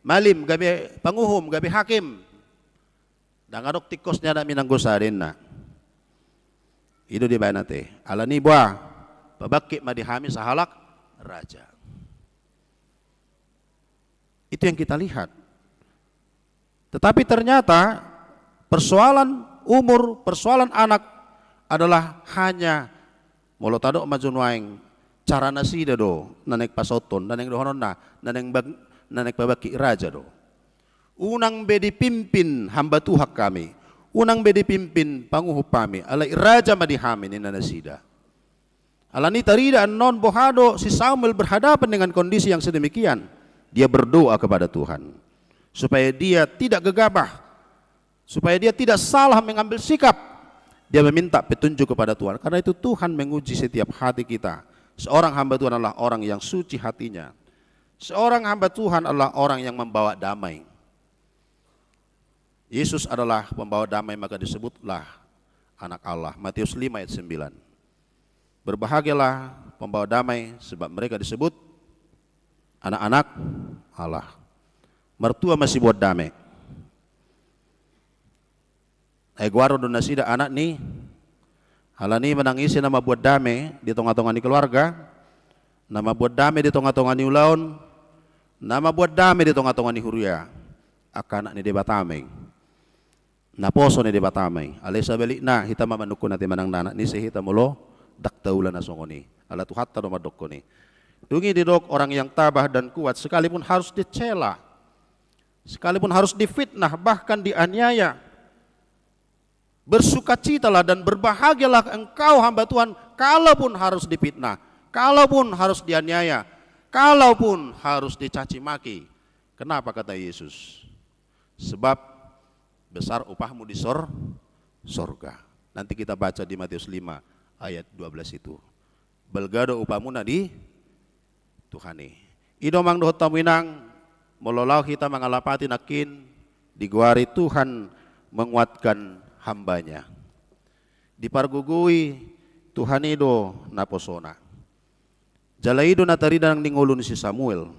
malim, gabi, panguhom, gabi, hakim. Dangadok tikos niya namin ang gusarin na. Ito di ba natin? Ala ni buah, pabaki madihami sa halak, raja. Itu yang kita lihat. Tetapi ternyata persoalan umur, persoalan anak adalah hanya molotado majunwaing cara nasida do nanek pasoton naneng dohonon na nanek babaki raja do. Unang bedi pimpin hamba Tuhan kami. Unang bedi pimpin panguhup kami. Alay raja madihami ni nanasida. Alani tarida non bohado si Samuel berhadapan dengan kondisi yang sedemikian. Dia berdoa kepada Tuhan supaya dia tidak gegabah, supaya dia tidak salah mengambil sikap. Dia meminta petunjuk kepada Tuhan. Karena itu Tuhan menguji setiap hati kita. Seorang hamba Tuhan adalah orang yang suci hatinya. Seorang hamba Tuhan adalah orang yang membawa damai. Yesus adalah pembawa damai, maka disebutlah anak Allah. Matius 5 ayat 9. Berbahagialah pembawa damai, sebab mereka disebut anak-anak Allah. Mertua masih buat damai. Guaro do nasida anak ni, halani menangisi nama buat damai di tengah-tengah ni keluarga, nama buat damai di tengah-tengah ni ulaun, nama buat damai di tengah-tengah ni huria. Akan anak ni debatamay. Naposo ni debatamay. Alay sa balik na, hita mamanukko natin manang nanak ni si hita mulo, daktaulan na songo ni. Ala tuhat ta dumadok ko ni. Dungi didok orang yang tabah dan kuat, sekalipun harus dicela, sekalipun harus difitnah, bahkan dianiaya. Bersukacitalah dan berbahagialah engkau hamba Tuhan, kalaupun harus difitnah, kalaupun harus dianiaya, kalaupun harus dicaci maki. Kenapa kata Yesus? Sebab besar upahmu di sorga. Nanti kita baca di Matius 5 ayat 12 itu. Belgado upahmu di Tuhani. Ido mang dohot taminang mololau kita mengalapati nakin diguari Tuhan menguatkan hambanya. Dipargugui Tuhan ido naposona. Jalaido natarida ng ningulun si Samuel.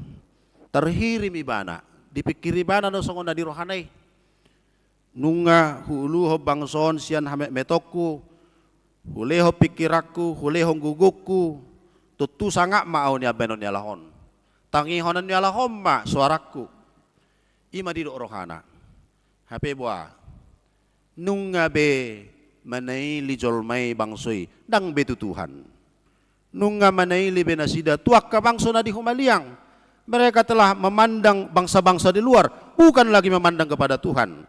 Terhirim ibana. Dipikiri bana no songon na di rohanay. Nunga huluho bangson siyan hamek metokku. Huleho pikirakku, huleho gugukku. Tutu sangak mao ni abenon ni alahon. Tangihonan ni alahon ma suaraku. Ima di rohana. Hape buah. Nunga be manai li jolmai bangsoy dang betu Tuhan. Nunga manai li benasida tuak ka bangso na di humaliang. Mereka telah memandang bangsa-bangsa di luar, bukan lagi memandang kepada Tuhan.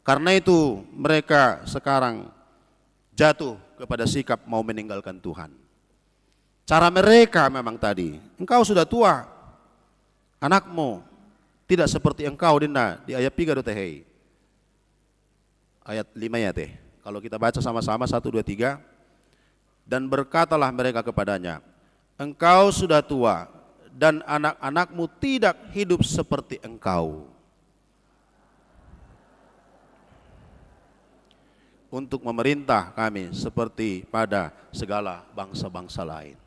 Karena itu mereka sekarang jatuh kepada sikap mau meninggalkan Tuhan. Cara mereka memang tadi, engkau sudah tua, anakmu tidak seperti engkau dinda di ayat 3 teh. Ayat 5 ya teh. Kalau kita baca sama-sama 1, 2, 3. Dan berkatalah mereka kepadanya, engkau sudah tua dan anak-anakmu tidak hidup seperti engkau. Untuk memerintah kami seperti pada segala bangsa-bangsa lain.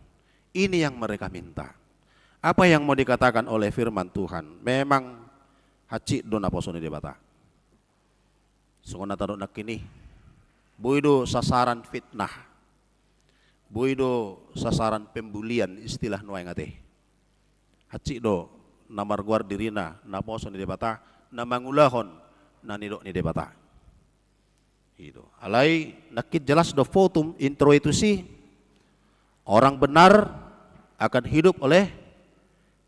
Ini yang mereka minta. Apa yang mau dikatakan oleh firman Tuhan? Memang haci dona posone debata. Sungguh natarok nak kini. Buido sasaran fitnah. Buido sasaran pembulian istilah nuay ngate. Haci do namar guar dirina na poso ni debata na mangulahon na nidok ni debata. Itu. Alay nakit jelas do fotum intro itu sih orang benar akan hidup oleh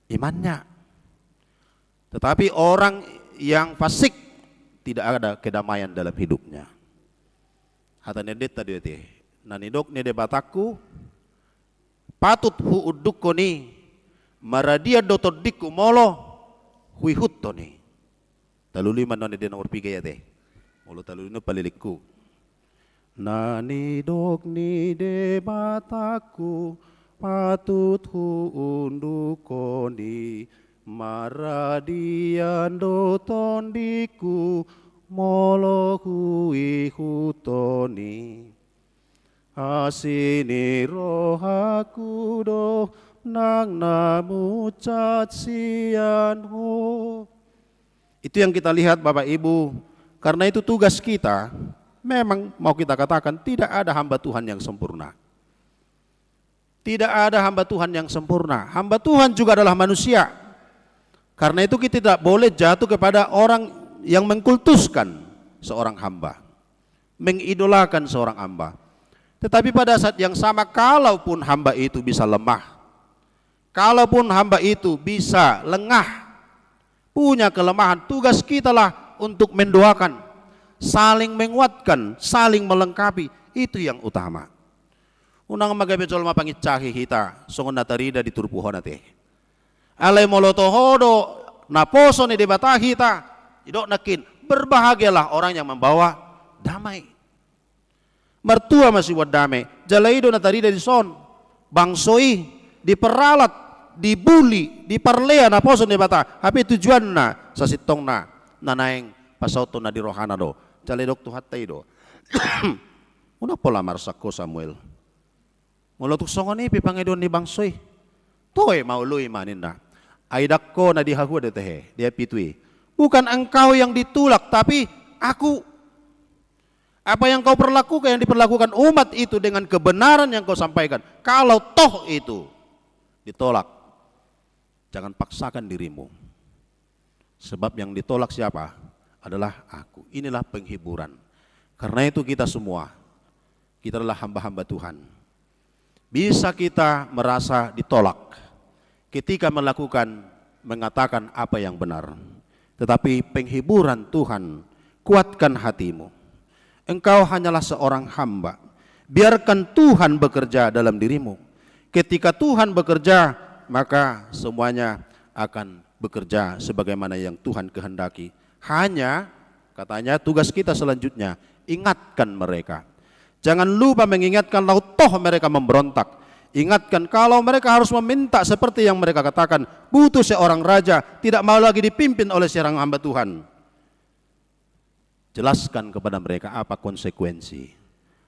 imannya. Tetapi orang yang fasik tidak ada kedamaian dalam hidupnya. Hata nedet tadi teh na nidok ni debataku patut hu uduk koni maradia dotodiku molo huihut toni. Taluli man non den urpigay ate. Molo taluli no palilikku. Nanidok ni debataku patut huundukoni maradian dotondiku molo huihutoni. Asini rohaku do nang namucat sianho. Itu yang kita lihat Bapak Ibu. Karena itu tugas kita. Memang mau kita katakan tidak ada hamba Tuhan yang sempurna. Tidak ada hamba Tuhan yang sempurna. Hamba Tuhan juga adalah manusia. Karena itu kita tidak boleh jatuh kepada orang yang mengkultuskan seorang hamba. Mengidolakan seorang hamba. Tetapi pada saat yang sama kalaupun hamba itu bisa lemah, kalaupun hamba itu bisa lengah, punya kelemahan, tugas kita lah untuk mendoakan, saling menguatkan, saling melengkapi, itu yang utama. Unang magabe jolma pangicahi hita, songon natarida di turpuhon nate. Alay molotohodo, naposo ni debata hita, idok nakin, berbahagialah orang yang membawa damai. Mertua masih buat damai, jalaido natarida di son, bangsoi, diperalat, dibuli, diparlea na poso ni bata. Tapi tujuan na sa sitong na nanaing pasauto na di rohana do, caledok tu hatai do. Una pola marsak ko Samuel. Mula tuksongan ni pipangedon ni bangsoy. Toy maului maninda. Aidak ko na dihahu de tehe, dia pitui. Bukan engkau yang ditulak, tapi aku. Apa yang kau perlakukan, yang diperlakukan umat itu dengan kebenaran yang kau sampaikan. Kalau toh itu ditolak, jangan paksakan dirimu. Sebab yang ditolak siapa? Adalah aku. Inilah penghiburan. Karena itu kita semua, kita adalah hamba-hamba Tuhan. Bisa kita merasa ditolak ketika mengatakan apa yang benar. Tetapi penghiburan Tuhan, kuatkan hatimu. Engkau hanyalah seorang hamba. Biarkan Tuhan bekerja dalam dirimu. Ketika Tuhan bekerja, maka semuanya akan bekerja sebagaimana yang Tuhan kehendaki. Hanya, katanya tugas kita selanjutnya, ingatkan mereka. Jangan lupa mengingatkan lalu toh mereka memberontak. Ingatkan kalau mereka harus meminta seperti yang mereka katakan, butuh seorang raja, tidak mau lagi dipimpin oleh seorang hamba Tuhan. Jelaskan kepada mereka apa konsekuensi.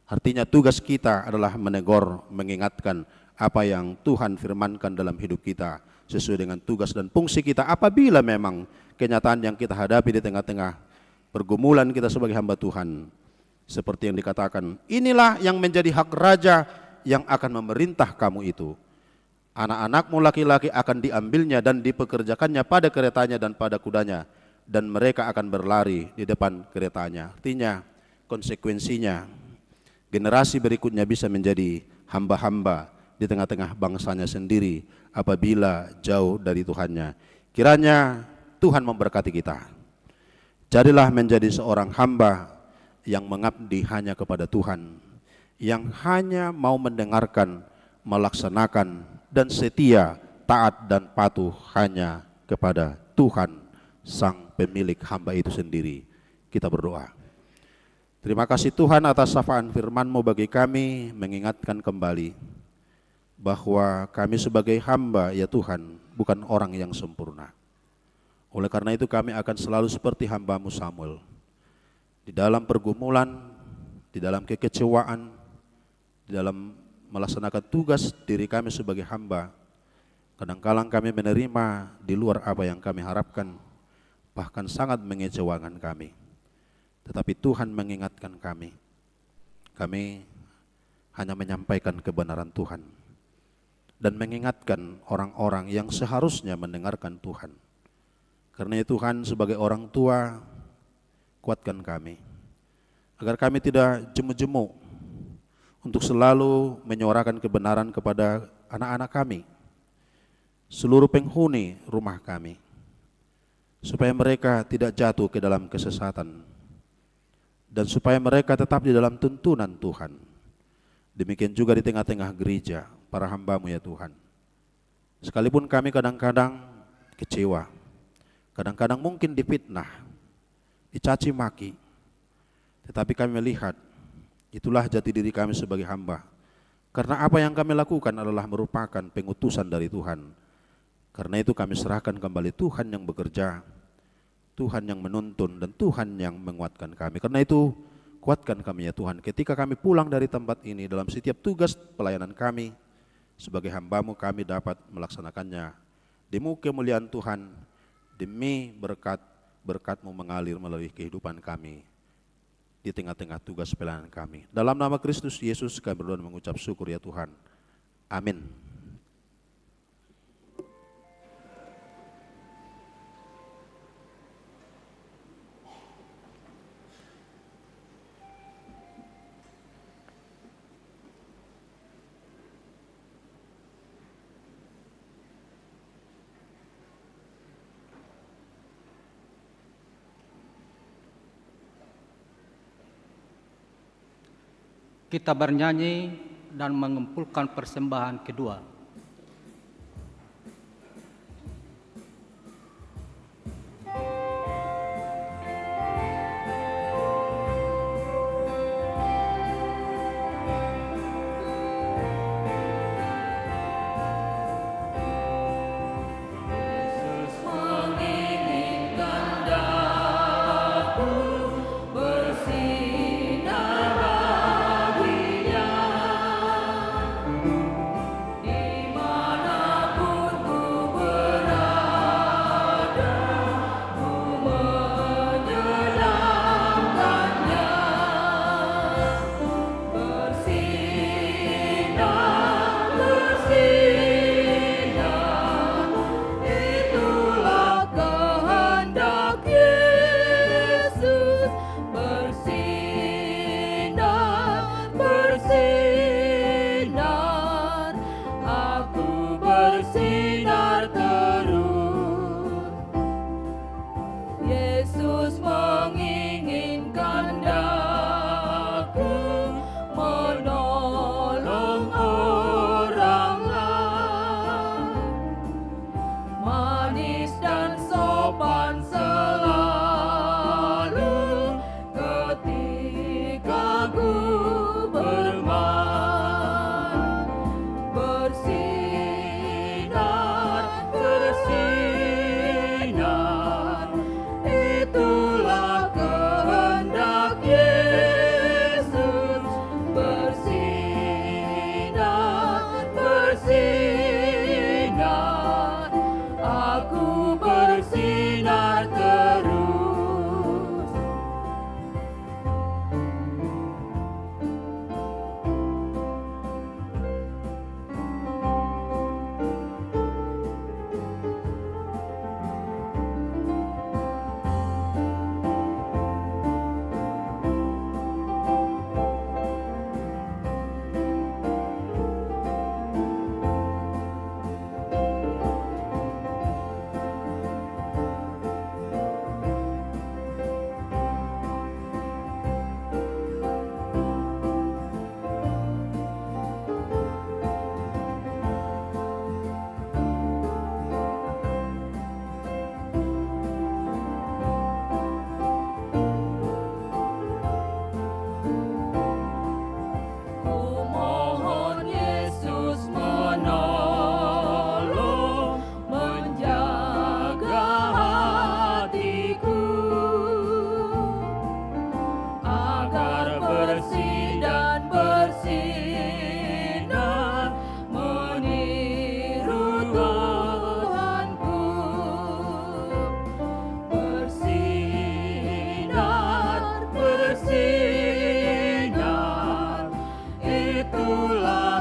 Artinya tugas kita adalah menegur, mengingatkan apa yang Tuhan firmankan dalam hidup kita sesuai dengan tugas dan fungsi kita. Apabila memang kenyataan yang kita hadapi di tengah-tengah pergumulan kita sebagai hamba Tuhan, seperti yang dikatakan, inilah yang menjadi hak raja yang akan memerintah kamu itu. Anak-anakmu laki-laki akan diambilnya dan dipekerjakannya pada keretanya dan pada kudanya, dan mereka akan berlari di depan keretanya. Artinya konsekuensinya generasi berikutnya bisa menjadi hamba-hamba di tengah-tengah bangsanya sendiri apabila jauh dari Tuhannya. Kiranya Tuhan memberkati kita. Jadilah menjadi seorang hamba yang mengabdi hanya kepada Tuhan, yang hanya mau mendengarkan, melaksanakan, dan setia, taat dan patuh hanya kepada Tuhan, Sang pemilik hamba itu sendiri. Kita berdoa. Terima kasih Tuhan atas sapaan firman-Mu bagi kami, mengingatkan kembali bahwa kami sebagai hamba ya Tuhan bukan orang yang sempurna. Oleh karena itu kami akan selalu seperti hamba-Mu Samuel. Di dalam pergumulan, di dalam kekecewaan, di dalam melaksanakan tugas diri kami sebagai hamba, kadang-kadang kami menerima di luar apa yang kami harapkan, bahkan sangat mengecewakan kami. Tetapi Tuhan mengingatkan kami. Kami hanya menyampaikan kebenaran Tuhan dan mengingatkan orang-orang yang seharusnya mendengarkan Tuhan. Karena Tuhan sebagai orang tua, kuatkan kami agar kami tidak jemu-jemu untuk selalu menyuarakan kebenaran kepada anak-anak kami, seluruh penghuni rumah kami, supaya mereka tidak jatuh ke dalam kesesatan dan supaya mereka tetap di dalam tuntunan Tuhan. Demikian juga di tengah-tengah gereja para hamba-Mu ya Tuhan. Sekalipun kami kadang-kadang kecewa, kadang-kadang mungkin difitnah, dicaci maki, tetapi kami melihat itulah jati diri kami sebagai hamba. Karena apa yang kami lakukan adalah merupakan pengutusan dari Tuhan. Karena itu kami serahkan kembali Tuhan yang bekerja, Tuhan yang menuntun, dan Tuhan yang menguatkan kami. Karena itu kuatkan kami ya Tuhan. Ketika kami pulang dari tempat ini, dalam setiap tugas pelayanan kami sebagai hamba-Mu, kami dapat melaksanakannya demi kemuliaan Tuhan, demi berkat-Mu mengalir melalui kehidupan kami di tengah-tengah tugas pelayanan kami. Dalam nama Kristus Yesus kami berdoa dan mengucap syukur ya Tuhan. Amin. Kita bernyanyi dan mengumpulkan persembahan kedua. Yesus menginginkan daku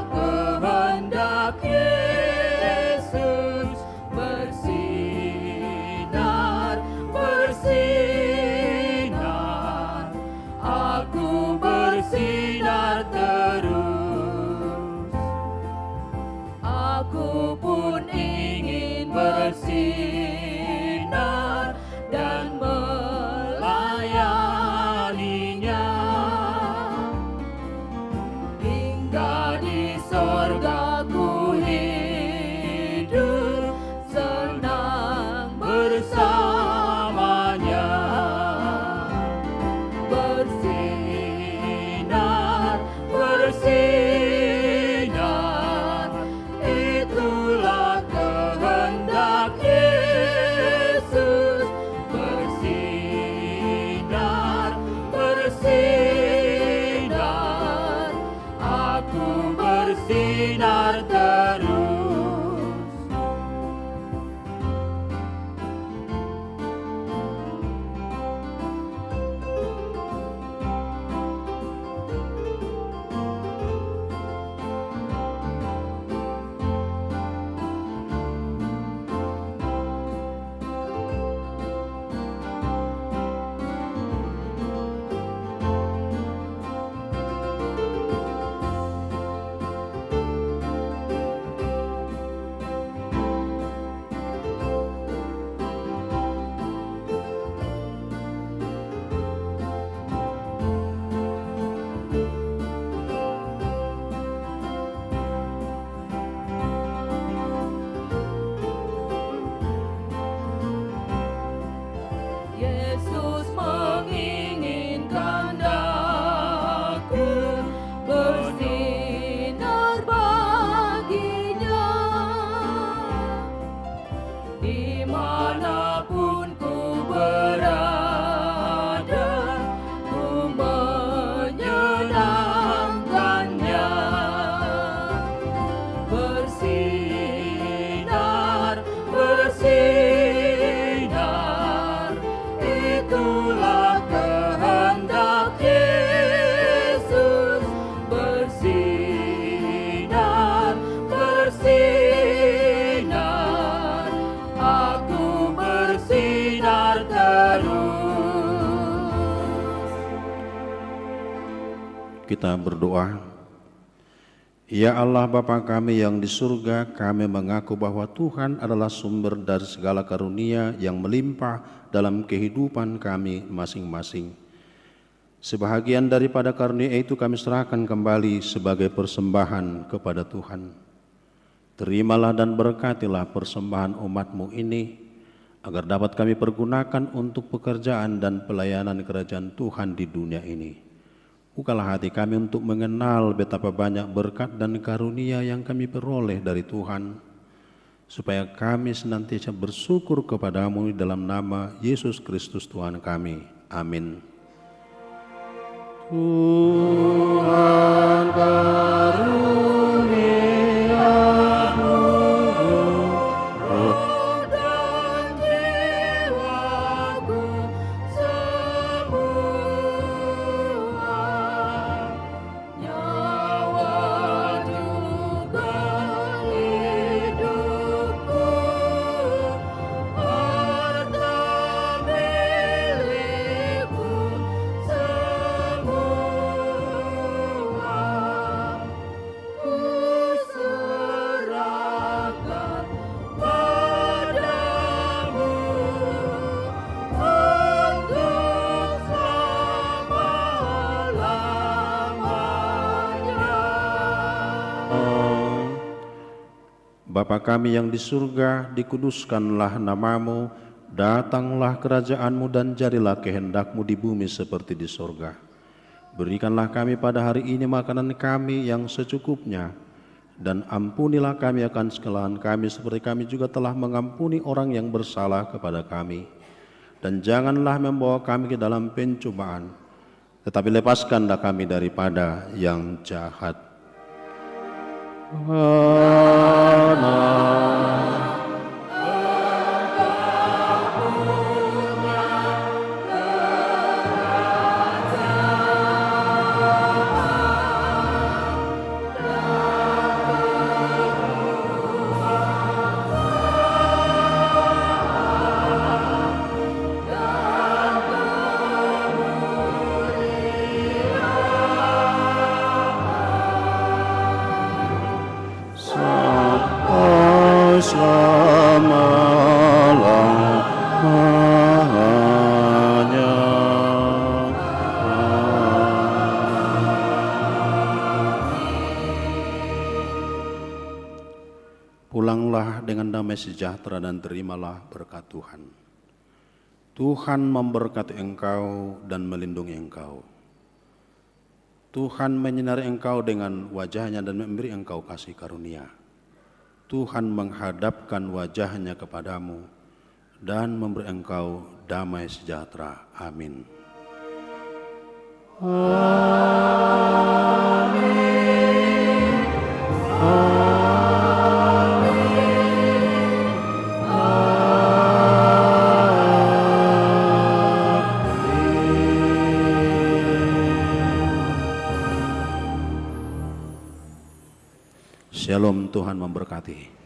kehendak Yesus bersinar, bersinar, aku bersinar terus. Aku pun ingin bersinar dan melayaninya, hingga di sorga ku hidup senang bersamanya. Bersinar, bersinar, itulah kehendak Yesus. Bersinar, bersinar, aku bersinar terus. Yesus menginginkan aku bersinar baginya, dimanapun ku berada, ku menyenangkannya. Bersinar, bersinar, itulah kehendak Yesus. Bersinar, bersinar, aku bersinar terus. Kita berdoa. Ya Allah Bapa kami yang di surga, kami mengaku bahwa Tuhan adalah sumber dari segala karunia yang melimpah dalam kehidupan kami masing-masing. Sebahagian daripada karunia itu kami serahkan kembali sebagai persembahan kepada Tuhan. Terimalah dan berkatilah persembahan umat-Mu ini, agar dapat kami pergunakan untuk pekerjaan dan pelayanan kerajaan Tuhan di dunia ini. Bukalah hati kami untuk mengenal betapa banyak berkat dan karunia yang kami peroleh dari Tuhan, supaya kami senantiasa bersyukur kepadamu dalam nama Yesus Kristus Tuhan kami. Amin. Tuhan karuniamu Roh dan jiwaku semua, nyawa juga hidupku, harta milikku semua, ku serahkan padamu untuk selama-lamanya. Bapa kami yang di surga, dikuduskanlah namamu, datanglah kerajaanmu dan jadilah kehendakmu di bumi seperti di surga. Berikanlah kami pada hari ini makanan kami yang secukupnya, dan ampunilah kami akan kesalahan kami seperti kami juga telah mengampuni orang yang bersalah kepada kami. Dan janganlah membawa kami ke dalam pencobaan, tetapi lepaskanlah kami daripada yang jahat. Pulanglah dengan damai sejahtera dan terimalah berkat Tuhan. Tuhan memberkati engkau dan melindungi engkau. Tuhan menyinari engkau dengan wajahnya dan memberi engkau kasih karunia. Tuhan menghadapkan wajahnya kepadamu dan memberi engkau damai sejahtera. Amin. Shalom, Tuhan memberkati.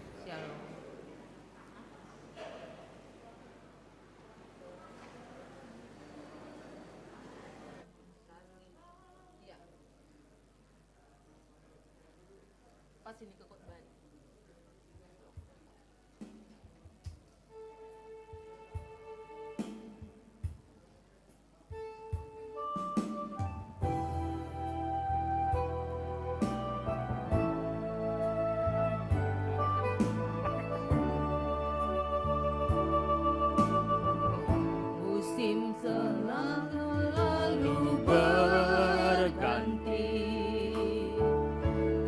Musim selalu berganti,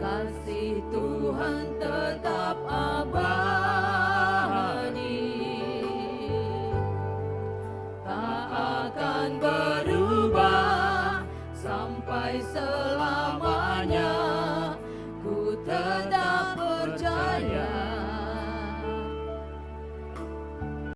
kasih Tuhan tetap abadi, tak akan berubah sampai selamanya. Ku tetap